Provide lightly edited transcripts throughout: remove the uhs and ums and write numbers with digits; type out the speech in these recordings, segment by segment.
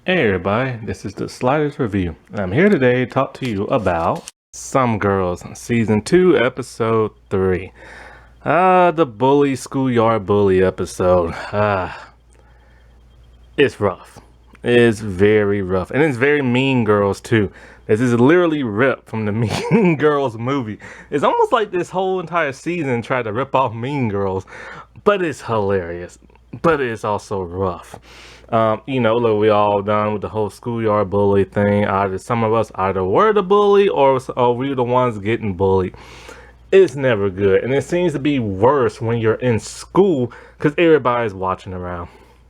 Hey everybody, this is the Sliders Review, and I'm here today to talk to you about Some Girls, Season 2, Episode 3. The bully, schoolyard bully episode. It's rough. It's very rough, and it's very Mean Girls too. This is literally ripped from the Mean Girls movie. It's almost like this whole entire season tried to rip off Mean Girls, but it's hilarious. But it's also rough. Look, we all done with the whole schoolyard bully thing. Either some of us either were the bully or we were the ones getting bullied. It's never good, and it seems to be worse when you're in school because everybody's watching around.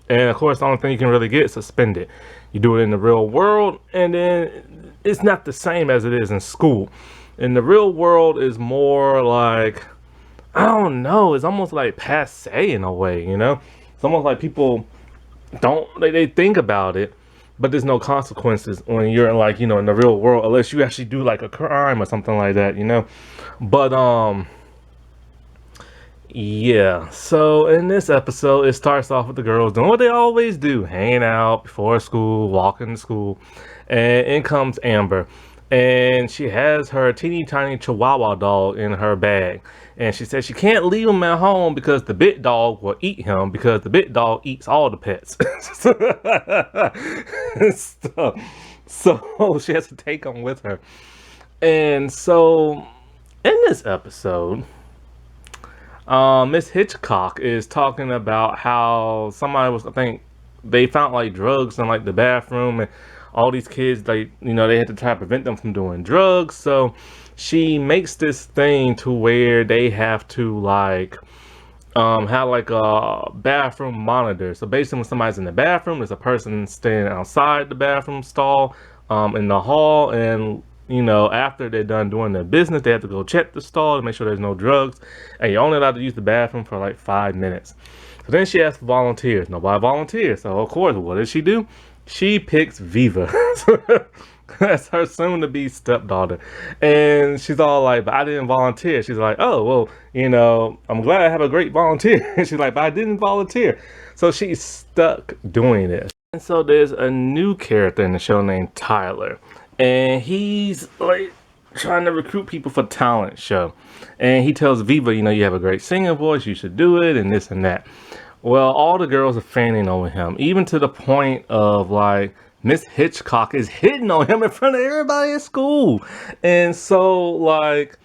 And of course, the only thing you can really get is suspended. You do it in the real world, and then it's not the same as it is in school. In the real world, is more like, I don't know. It's almost like passe in a way, you know. It's almost like people don't they think about it, but there's no consequences when you're like, in the real world, unless you actually do like a crime or something like that, you know. But yeah. So in this episode, it starts off with the girls doing what they always do, hanging out before school, walking to school, and in comes Amber, and she has her teeny tiny Chihuahua dog in her bag, and she says she can't leave him at home because the big dog will eat him because the big dog eats all the pets. so she has to take him with her, and so in this episode. Miss Hitchcock is talking about how somebody was, I think, they found like drugs in like the bathroom, and all these kids, like, they had to try to prevent them from doing drugs. So she makes this thing to where they have to like have like a bathroom monitor. So basically, when somebody's in the bathroom, there's a person standing outside the bathroom stall, in the hall, and after they're done doing their business, they have to go check the stall to make sure there's no drugs, and you're only allowed to use the bathroom for like 5 minutes. So then she asks for volunteers. Nobody volunteers. So of course, what does she do? She picks Viva. That's her soon-to-be stepdaughter, and she's all like, "But I didn't volunteer." She's like, "Oh well, I'm glad I have a great volunteer." She's like, "But I didn't volunteer," so she's stuck doing this. And so there's a new character in the show named Tyler, and he's like trying to recruit people for talent show, and he tells Viva, you have a great singing voice, you should do it, and this and that. Well, all the girls are fanning over him, even to the point of like Miss Hitchcock is hitting on him in front of everybody at school. And so like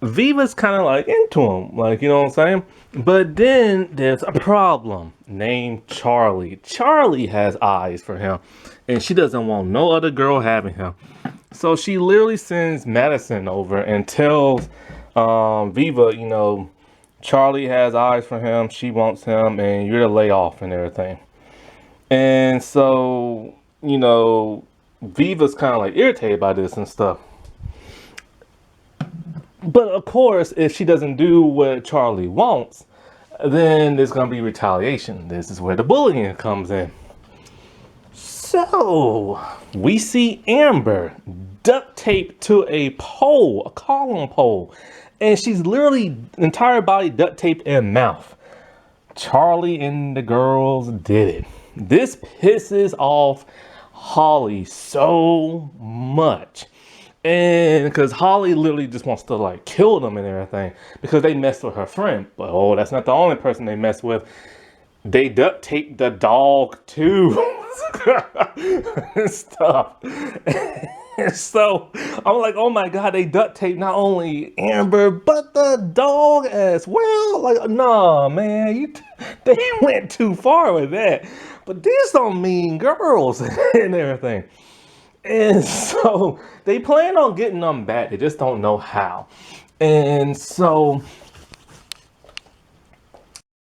Viva's kind of like into him, like, you know what I'm saying? But then there's a problem named Charlie. Charlie has eyes for him, and she doesn't want no other girl having him. So she literally sends Madison over and tells Viva, Charlie has eyes for him, she wants him, and you're to lay off and everything. And so, Viva's kind of like irritated by this and stuff. But of course, if she doesn't do what Charlie wants, then there's going to be retaliation. This is where the bullying comes in. So, we see Amber duct taped to a pole, a column pole, and she's literally entire body duct taped in mouth. Charlie and the girls did it. This pisses off Holly so much. And because Holly literally just wants to like kill them and everything because they messed with her friend. But oh, that's not the only person they messed with. They duct taped the dog too. And stuff. And so I'm like, oh my God, they duct taped not only Amber, but the dog as well. Like, nah, man, they went too far with that. But these don't Mean Girls and everything. And so they plan on getting them back. They just don't know how. And so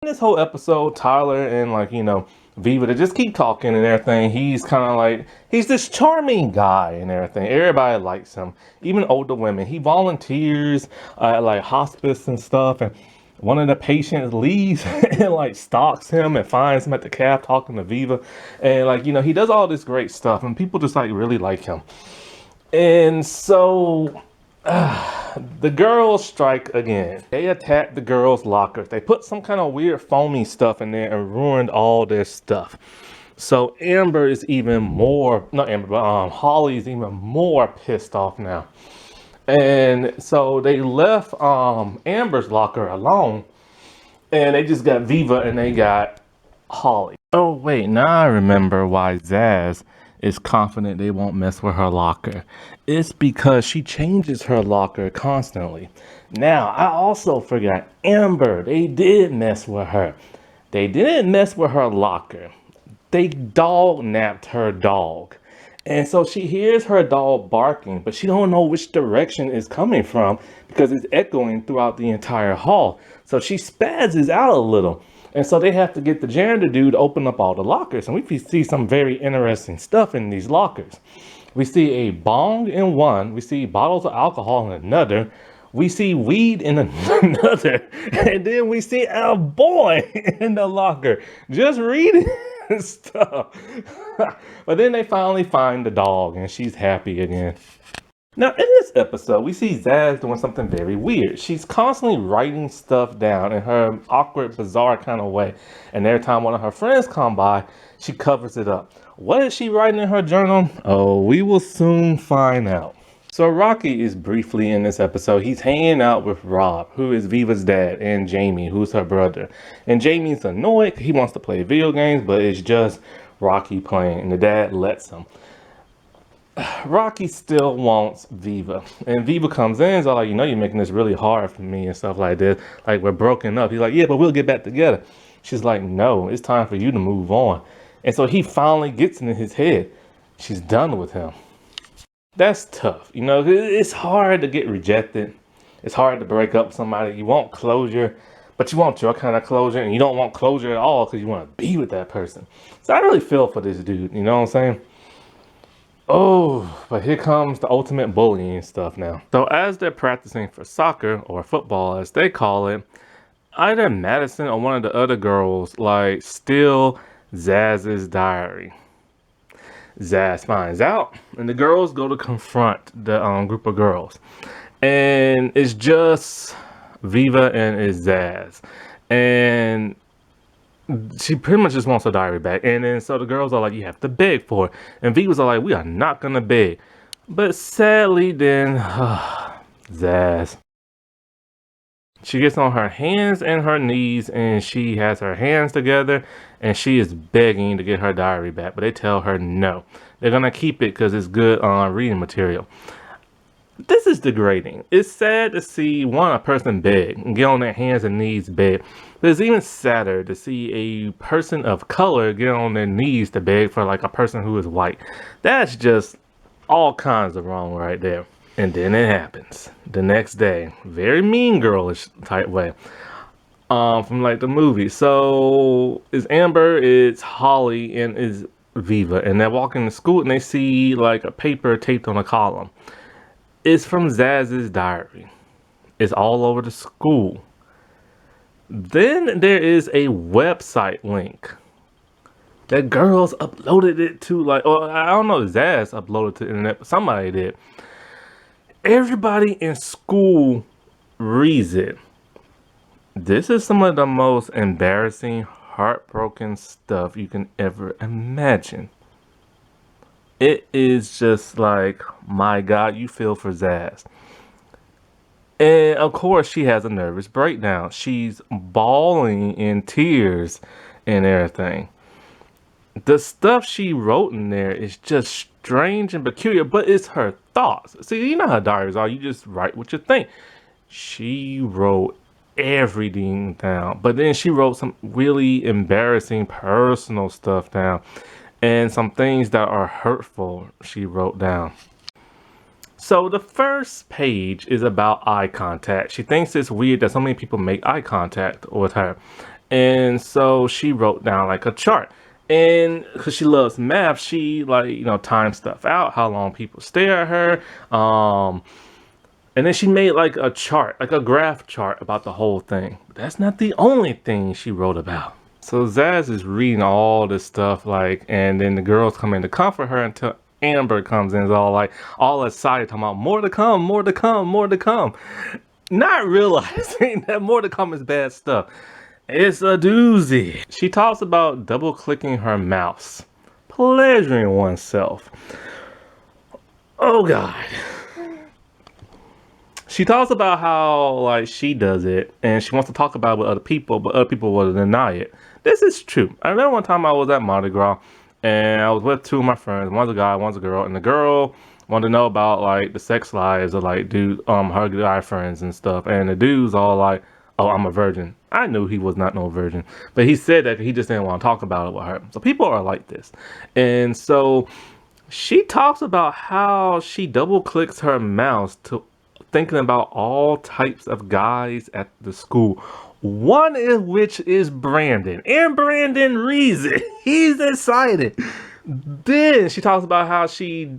in this whole episode, Tyler and Viva, they just keep talking and everything. He's kind of like, he's this charming guy and everything. Everybody likes him, even older women. He volunteers at like hospice and stuff. And one of the patients leaves and like stalks him and finds him at the cab talking to Viva. And he does all this great stuff and people just like really like him. And so the girls strike again. They attacked the girls' lockers. They put some kind of weird foamy stuff in there and ruined all their stuff. So Amber is even more, not Amber, but Holly is even more pissed off now. And so they left Amber's locker alone, and they just got Viva and they got Holly. Oh wait, now I remember why Zaz is confident they won't mess with her locker. It's because she changes her locker constantly. Now, I also forgot Amber. They did mess with her. They didn't mess with her locker. They dog napped her dog. And so she hears her dog barking, but she don't know which direction it's coming from because it's echoing throughout the entire hall. So she spazzes out a little. And so they have to get the janitor dude to open up all the lockers. And we see some very interesting stuff in these lockers. We see a bong in one, we see bottles of alcohol in another, we see weed in another, and then we see a boy in the locker just reading stuff. But then they finally find the dog, and she's happy again. Now, in this episode, we see Zaz doing something very weird. She's constantly writing stuff down in her awkward, bizarre kind of way. And every time one of her friends come by, she covers it up. What is she writing in her journal? Oh, we will soon find out. So Rocky is briefly in this episode. He's hanging out with Rob, who is Viva's dad, and Jamie, who's her brother. And Jamie's annoyed. He wants to play video games, but it's just Rocky playing, and the dad lets him. Rocky still wants Viva. And Viva comes in and is all like, you're making this really hard for me and stuff like this. Like, we're broken up. He's like, yeah, but we'll get back together. She's like, no, it's time for you to move on. And so he finally gets into his head. She's done with him. That's tough. It's hard to get rejected. It's hard to break up with somebody. You want closure, but you want your kind of closure. And you don't want closure at all because you want to be with that person. So I really feel for this dude. You know what I'm saying? Oh, but here comes the ultimate bullying stuff now. So as they're practicing for soccer, or football as they call it, either Madison or one of the other girls steal Zaz's diary. Zaz finds out, and the girls go to confront the group of girls. And it's just Viva and it's Zaz. And she pretty much just wants her diary back. And then so the girls are like, you have to beg for it. And Viva's are like, we are not gonna beg. But sadly then, Zaz. She gets on her hands and her knees and she has her hands together and she is begging to get her diary back. But they tell her no. They're gonna keep it because it's good reading material. This is degrading. It's sad to see a person beg and get on their hands and knees beg. But it's even sadder to see a person of color get on their knees to beg for a person who is white. That's just all kinds of wrong right there. And then it happens the next day. Very mean girlish type way. From the movie. So it's Amber, it's Holly, and it's Viva. And they're walking to school and they see a paper taped on a column. It's from Zaz's diary. It's all over the school. Then there is a website link that girls uploaded it to, I don't know if Zaz uploaded to the internet, but somebody did. Everybody in school reads it. This is some of the most embarrassing, heartbroken stuff you can ever imagine. It is just my God, you feel for Zaz. And of course, she has a nervous breakdown. She's bawling in tears and everything. The stuff she wrote in there is just strange and peculiar, but it's her thoughts. See, you know how diaries are. You just write what you think. She wrote everything down, but then she wrote some really embarrassing personal stuff down. And some things that are hurtful she wrote down. So the first page is about eye contact. She thinks it's weird that so many people make eye contact with her. And so she wrote down a chart. And because she loves math, she time stuff out, how long people stare at her. And then she made a chart, a graph chart about the whole thing. But that's not the only thing she wrote about. So Zaz is reading all this stuff, and then the girls come in to comfort her until Amber comes in, is all excited, talking about more to come, more to come, more to come. Not realizing that more to come is bad stuff. It's a doozy. She talks about double clicking her mouse, pleasuring oneself. Oh God. She talks about how like she does it and she wants to talk about it with other people, but other people will deny it. This is true. I remember one time I was at Mardi Gras and I was with two of my friends. One's a guy, one's a girl, and the girl wanted to know about like the sex lives of like her guy friends and stuff. And the dude's all like, "Oh, I'm a virgin." I knew he was not no virgin, but he said that he just didn't want to talk about it with her. So people are like this, and so she talks about how she double clicks her mouse to thinking about all types of guys at the school. One of which is Brandon. And Brandon reads it. He's excited. Then she talks about how she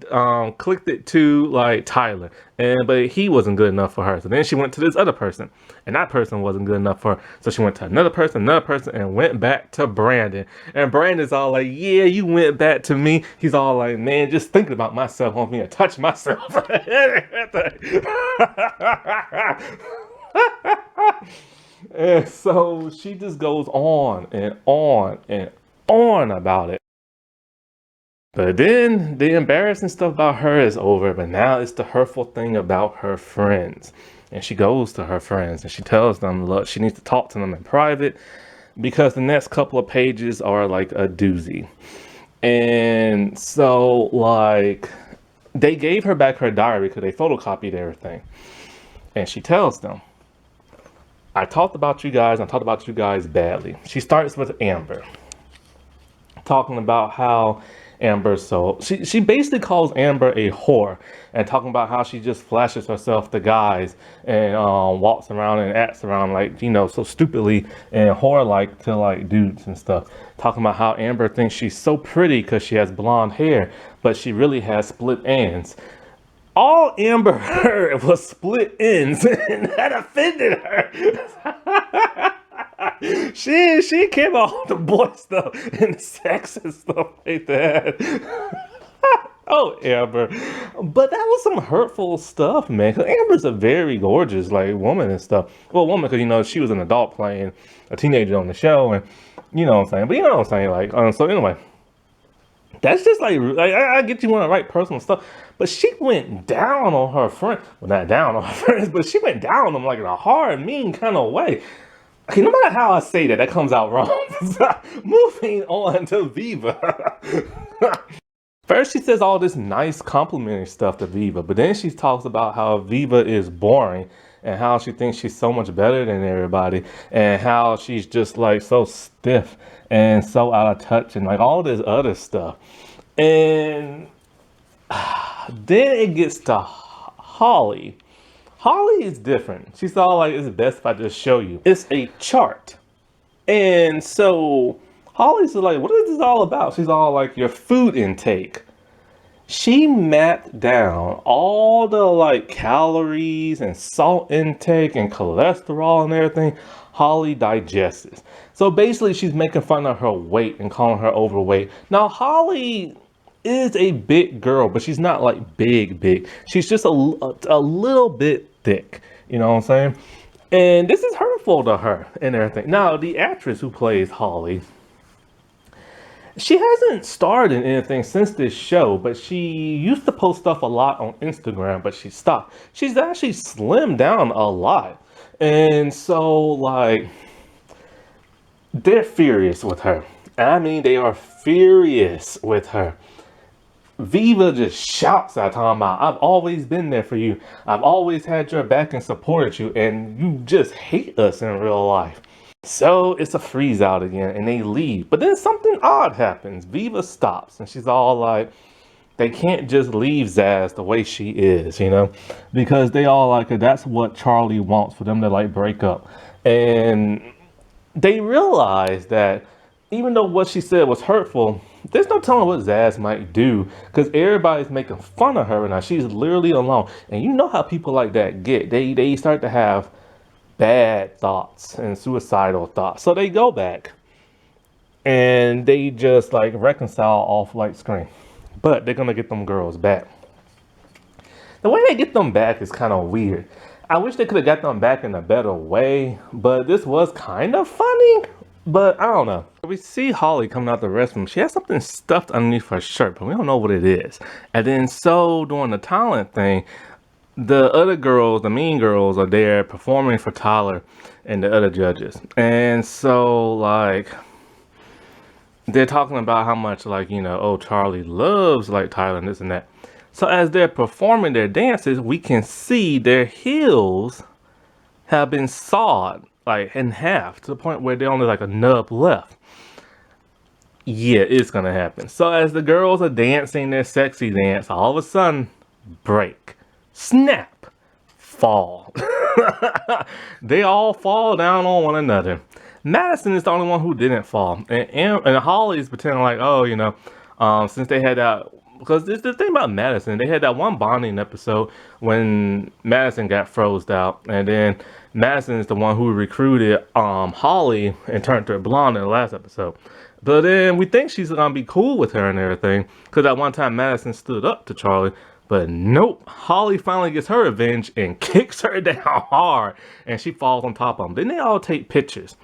clicked it to like Tyler, but he wasn't good enough for her. So then she went to this other person, and that person wasn't good enough for her. So she went to another person, and went back to Brandon. And Brandon's all like, "Yeah, you went back to me." He's all like, "Man, just thinking about myself wants me to touch myself." And so she just goes on and on and on about it. But then the embarrassing stuff about her is over, but now it's the hurtful thing about her friends. And she goes to her friends and she tells them, look, she needs to talk to them in private because the next couple of pages are like a doozy. And so, like, they gave her back her diary because they photocopied everything. And she tells them, I talked about you guys, I talked about you guys badly. She starts with Amber, talking about how she basically calls Amber a whore and talking about how she just flashes herself to guys and walks around and acts around like, so stupidly and whore like to like dudes and stuff. Talking about how Amber thinks she's so pretty because she has blonde hair, but she really has split ends. All Amber heard was split ends and that offended her. She came out the boy stuff and sex and stuff like that. Oh, Amber. But that was some hurtful stuff, man. 'Cause Amber's a very gorgeous, like, woman and stuff. Well, woman, because, she was an adult playing a teenager on the show, and you know what I'm saying. But you know what I'm saying, like, so anyway. That's just like I get you want to write personal stuff, but she went down on her friend. Well, not down on her friends, but she went down on them like in a hard, mean kind of way. Okay, no matter how I say that, that comes out wrong. Moving on to Viva. First, she says all this nice complimentary stuff to Viva, but then she talks about how Viva is boring and how she thinks she's so much better than everybody and how she's just like so stiff and so out of touch and like all this other stuff. And then it gets to Holly. Holly is different. She's all like, it's best if I just show you. It's a chart. And so Holly's like, what is this all about? She's all like, your food intake. She mapped down all the like calories and salt intake and cholesterol and everything Holly digests. So basically she's making fun of her weight and calling her overweight. Now Holly is a big girl, but she's not like big. She's just a little bit thick. You know what I'm saying? And this is hurtful to her and everything. Now, the actress who plays Holly, she hasn't starred in anything since this show, but she used to post stuff a lot on Instagram, but she stopped. She's actually slimmed down a lot. And so, like, they're furious with her. I mean, they are furious with her. Viva just shouts at talking about, I've always been there for you. I've always had your back and supported you, and you just hate us in real life. So it's a freeze out again, and they leave. But then something odd happens. Viva stops, and she's all like, they can't just leave Zaz the way she is, because they all like, that's what Charlie wants, for them to like break up. And they realize that even though what she said was hurtful, there's no telling what Zaz might do because everybody's making fun of her now. She's literally alone. And you know how people like that get. They start to have bad thoughts and suicidal thoughts. So they go back and they just like reconcile off like screen. But they're going to get them girls back. The way they get them back is kind of weird. I wish they could have got them back in a better way, but this was kind of funny. But I don't know. We see Holly coming out the restroom. She has something stuffed underneath her shirt, but we don't know what it is. And then so during the talent thing, the other girls, the mean girls, are there performing for Tyler and the other judges. And so like they're talking about how much like, you know, oh, Charlie loves like Tyler and this and that. So as they're performing their dances, we can see their heels have been sawed like in half to the point where they're only like a nub left. Yeah, it's gonna happen. So as the girls are dancing their sexy dance, all of a sudden, break, snap, fall. They all fall down on one another. Madison is the only one who didn't fall, and Holly's pretending like, oh, you know, since they had that. Because this the thing about Madison, they had that one bonding episode when Madison got froze out, and then Madison is the one who recruited Holly and turned her blonde in the last episode. But then we think she's gonna be cool with her and everything, because at one time Madison stood up to Charlie, but nope. Holly finally gets her revenge and kicks her down hard, and she falls on top of them. Then they all take pictures.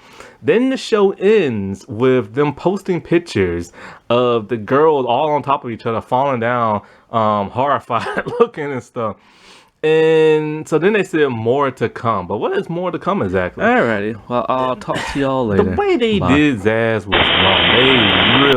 Then the show ends with them posting pictures of the girls all on top of each other, falling down, horrified looking and stuff. And so then they said more to come. But what is more to come exactly? Alrighty. Well, I'll talk to y'all later. The way they Bye. did Zaz was wrong. They really